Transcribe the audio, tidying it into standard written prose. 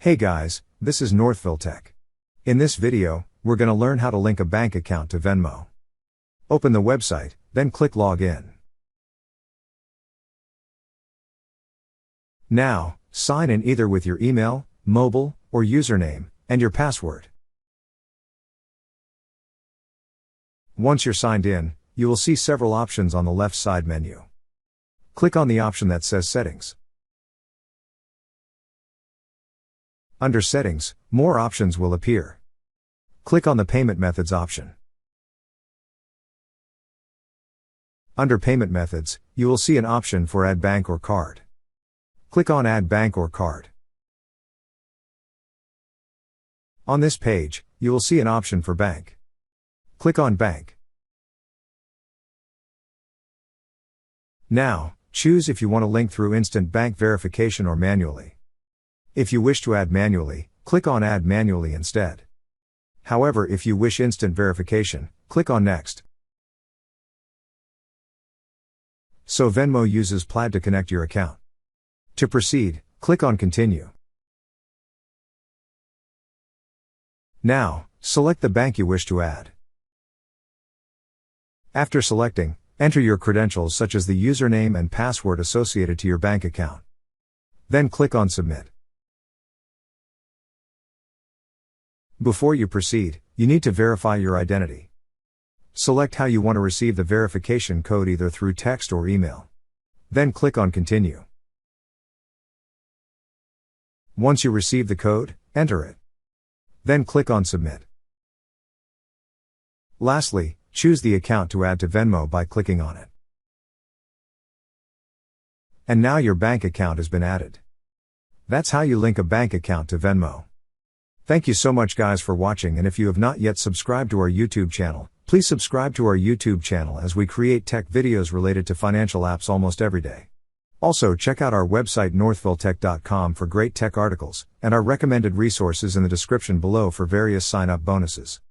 Hey guys, this is Northville Tech. In this video, we're going to learn how to link a bank account to Venmo. Open the website, then click Login. Now, sign in either with your email, mobile, or username, and your password. Once you're signed in, you will see several options on the left side menu. Click on the option that says Settings. Under Settings, more options will appear. Click on the Payment Methods option. Under Payment Methods, you will see an option for Add Bank or Card. Click on Add Bank or Card. On this page, you will see an option for Bank. Click on Bank. Now, choose if you want to link through instant bank verification or manually. If you wish to add manually, click on Add Manually instead. However, if you wish instant verification, click on Next. So Venmo uses Plaid to connect your account. To proceed, click on Continue. Now, select the bank you wish to add. After selecting, enter your credentials such as the username and password associated to your bank account. Then click on Submit. Before you proceed, you need to verify your identity. Select how you want to receive the verification code either through text or email. Then click on Continue. Once you receive the code, enter it. Then click on Submit. Lastly, choose the account to add to Venmo by clicking on it. And now your bank account has been added. That's how you link a bank account to Venmo. Thank you so much guys for watching, and if you have not yet subscribed to our YouTube channel, please subscribe to our YouTube channel as we create tech videos related to financial apps almost every day. Also check out our website northvilletech.com for great tech articles, and our recommended resources in the description below for various sign-up bonuses.